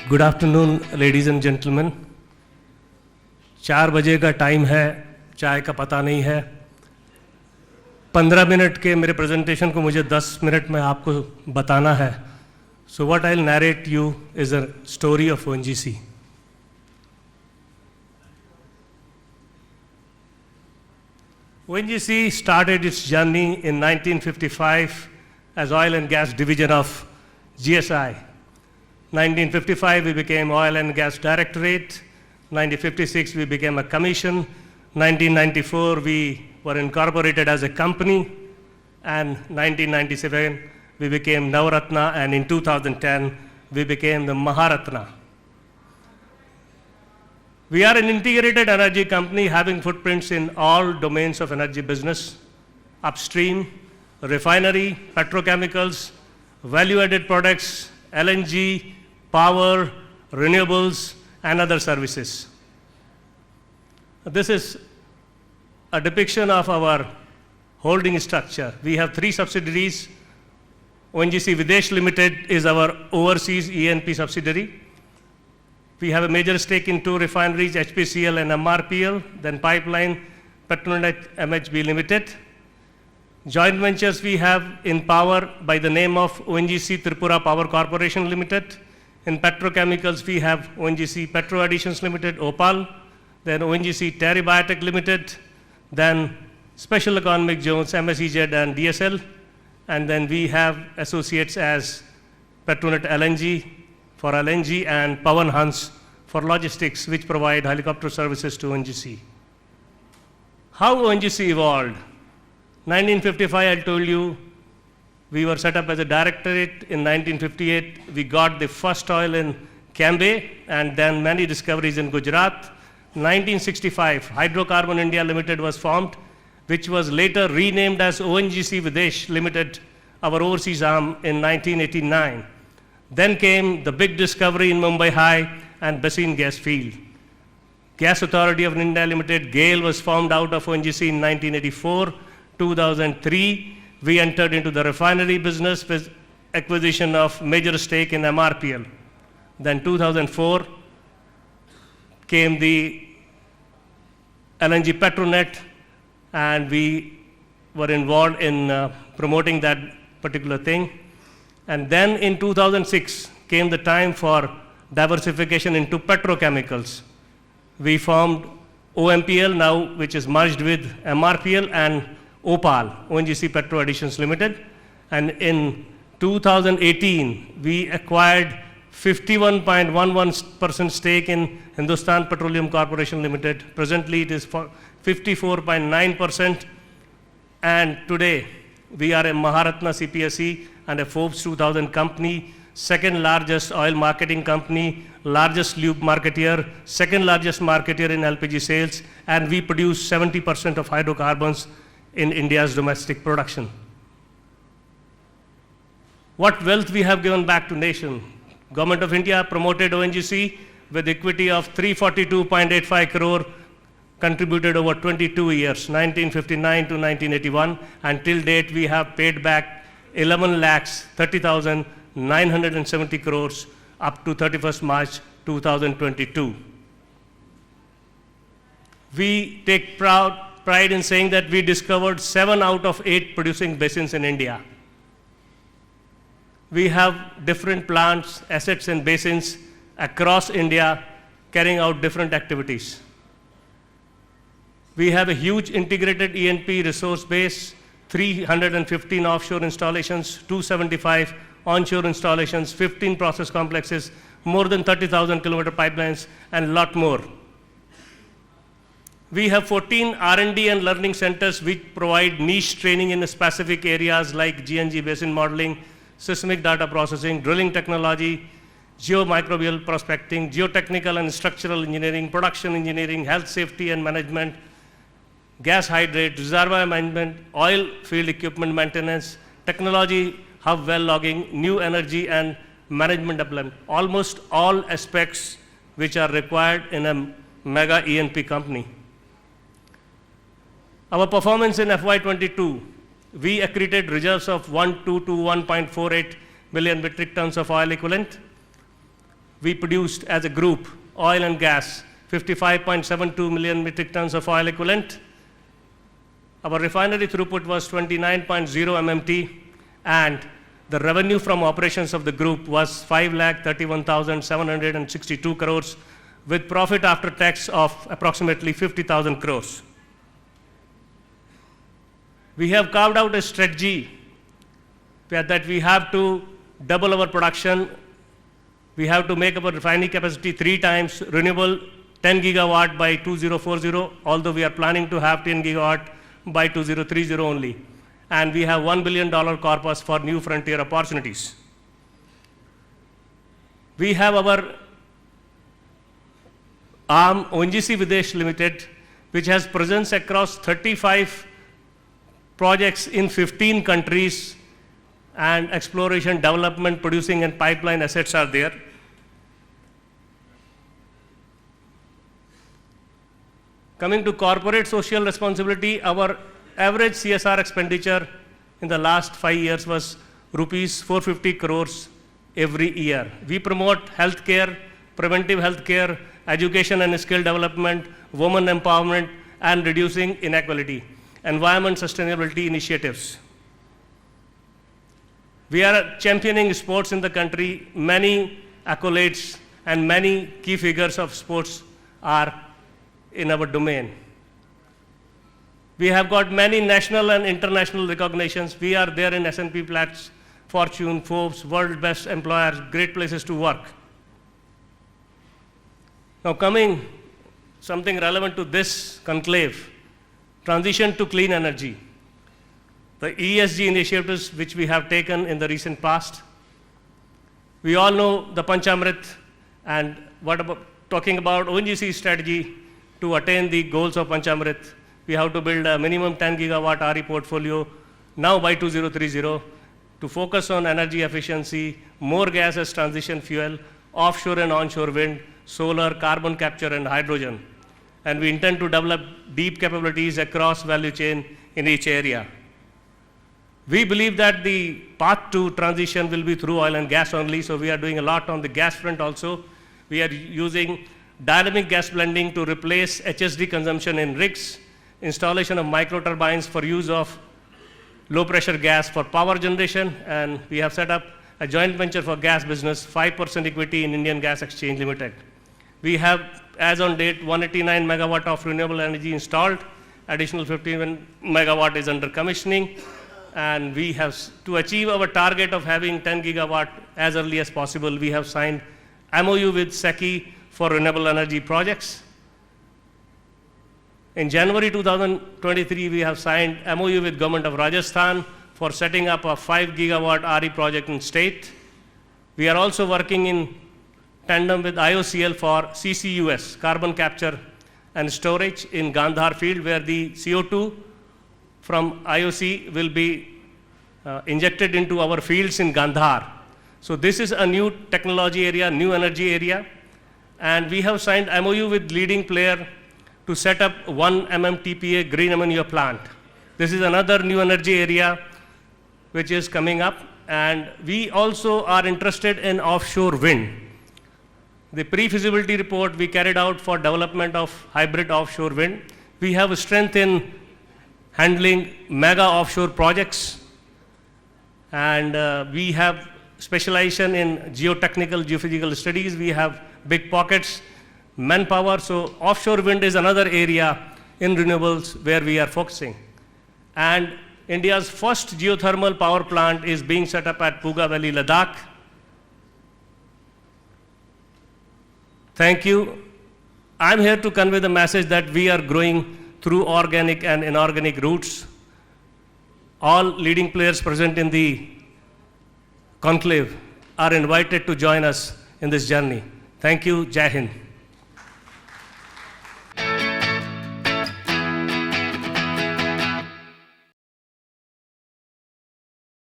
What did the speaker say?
Good afternoon ladies and gentleman. 4 बजे का time है, चाय का पता नहीं है। 15 मिनट के मेरे प्रेजेंटेशन को मुझे 10 मिनट में आपको बताना है। So what I will narrate you is a story of ONGC। ONGC started its journey in 1955 as oil and gas division of GSI. 1955 we became Oil and Gas Directorate. 1956 we became a commission. 1994 we were incorporated as a company, and 1997 we became Navaratna, and in 2010 we became the Maharatna. We are an integrated energy company having footprints in all domains of energy business: upstream, refinery, petrochemicals, value-added products, LNG, power, renewables, and other services. This is a depiction of our holding structure. We have 3 subsidiaries. ONGC Videsh Limited is our overseas E&P subsidiary. We have a major stake in 2 refineries, HPCL and MRPL, then pipeline, Petronet MHB Limited. Joint ventures we have in power by the name of ONGC Tripura Power Corporation Limited. In petrochemicals we have ONGC Petro Additions Limited, OPAL, then ONGC Terry Biotech Limited, then Special Economic Zones, MSEZ and DSL, and then we have associates as Petronet LNG for LNG and Pawan Hans for logistics, which provide helicopter services to ONGC. How ONGC evolved? 1955, I told you, we were set up as a directorate. In 1958, we got the first oil in Cambay, and then many discoveries in Gujarat. 1965, Hydrocarbon India Limited was formed, which was later renamed as ONGC Videsh Limited, our overseas arm, in 1989. Then came the big discovery in Mumbai High and Basin gas field. Gas Authority of India Limited, GAIL, was formed out of ONGC in 1984. 2003, we entered into the refinery business with acquisition of major stake in MRPL. Then 2004 came the LNG Petronet, and we were involved in promoting that particular thing. And then in 2006 came the time for diversification into petrochemicals. We formed OMPL now, which is merged with MRPL and OPAL, ONGC Petro Additions Limited. And in 2018, we acquired 51.11% stake in Hindustan Petroleum Corporation Limited. Presently, it is 54.9%. And today, we are a Maharatna CPSE and a Forbes 2000 company, second largest oil marketing company, largest lube marketeer, second largest marketeer in LPG sales, and we produce 70% of hydrocarbons in India's domestic production. What wealth we have given back to nation? Government of India promoted ONGC with equity of 342.85 crore, contributed over 22 years, 1959 to 1981, and till date we have paid back 11,30,970 crores up to 31st March 2022. We take pride in saying that we discovered 7 out of 8 producing basins in India. We have different plants, assets and basins across India carrying out different activities. We have a huge integrated E&P resource base, 315 offshore installations, 275 onshore installations, 15 process complexes, more than 30,000 kilometer pipelines, and a lot more. We have 14 R&D and learning centers which provide niche training in specific areas like GNG basin modeling, seismic data processing, drilling technology, geomicrobial prospecting, geotechnical and structural engineering, production engineering, health, safety and management, gas hydrate, reservoir management, oil field equipment maintenance, technology, hub well logging, new energy and management development. Almost all aspects which are required in a mega E&P company. Our performance in FY22, we accreted reserves of 1.2 to 1.48 million metric tons of oil equivalent. we produced as a group oil and gas, 55.72 million metric tons of oil equivalent. Our refinery throughput was 29.0 MMT, and the revenue from operations of the group was 5,31,762 crores, with profit after tax of approximately 50,000 crores. We have carved out a strategy that we have to double our production. We have to make our refining capacity 3 times, renewable 10 gigawatt by 2040, although we are planning to have 10 gigawatt by 2030 only. And we have $1 billion corpus for new frontier opportunities. We have our arm, ONGC Videsh Limited, which has presence across 35 projects in 15 countries, and exploration, development, producing, and pipeline assets are there. Coming to corporate social responsibility, our average CSR expenditure in the last 5 years was rupees 450 crores every year. We promote healthcare, preventive healthcare, education and skill development, women empowerment, and reducing inequality, environment sustainability initiatives. We are championing sports in the country. Many accolades and many key figures of sports are in our domain. We have got many national and international recognitions. We are there in S&P Platts, Fortune, Forbes, World Best Employers, Great Places to Work. Now coming something relevant to this conclave, transition to clean energy. The ESG initiatives which we have taken in the recent past. We all know the Panchamrit, and what about talking about ONGC strategy to attain the goals of Panchamrit. We have to build a minimum 10 gigawatt RE portfolio now by 2030 to focus on energy efficiency, more gas as transition fuel, offshore and onshore wind, solar, carbon capture, and hydrogen. And we intend to develop deep capabilities across value chain in each area. We believe that the path to transition will be through oil and gas only, so we are doing a lot on the gas front also. We are using dynamic gas blending to replace HSD consumption in rigs, installation of micro turbines for use of low pressure gas for power generation, and we have set up a joint venture for gas business, 5% equity in Indian Gas Exchange Limited. We have, as on date, 189 megawatt of renewable energy installed, additional 51 megawatt is under commissioning, and we have, to achieve our target of having 10 gigawatt as early as possible, we have signed MOU with SECI for renewable energy projects. In January 2023, we have signed MOU with Government of Rajasthan for setting up a 5 gigawatt RE project in state. We are also working in tandem with IOCL for CCUS, carbon capture and storage in Gandhar field, where the CO2 from IOC will be injected into our fields in Gandhar. So this is a new technology area, new energy area, and we have signed MOU with leading player to set up 1 MMTPA green ammonia plant. This is another new energy area which is coming up, and we also are interested in offshore wind. The pre-feasibility report we carried out for development of hybrid offshore wind. We have a strength in handling mega offshore projects, and we have specialization in geotechnical, geophysical studies. We have big pockets, manpower. So offshore wind is another area in renewables where we are focusing. And India's first geothermal power plant is being set up at Puga Valley, Ladakh. Thank you. I'm here to convey the message that we are growing through organic and inorganic routes. All leading players present in the conclave are invited to join us in this journey. Thank you. Jai Hind.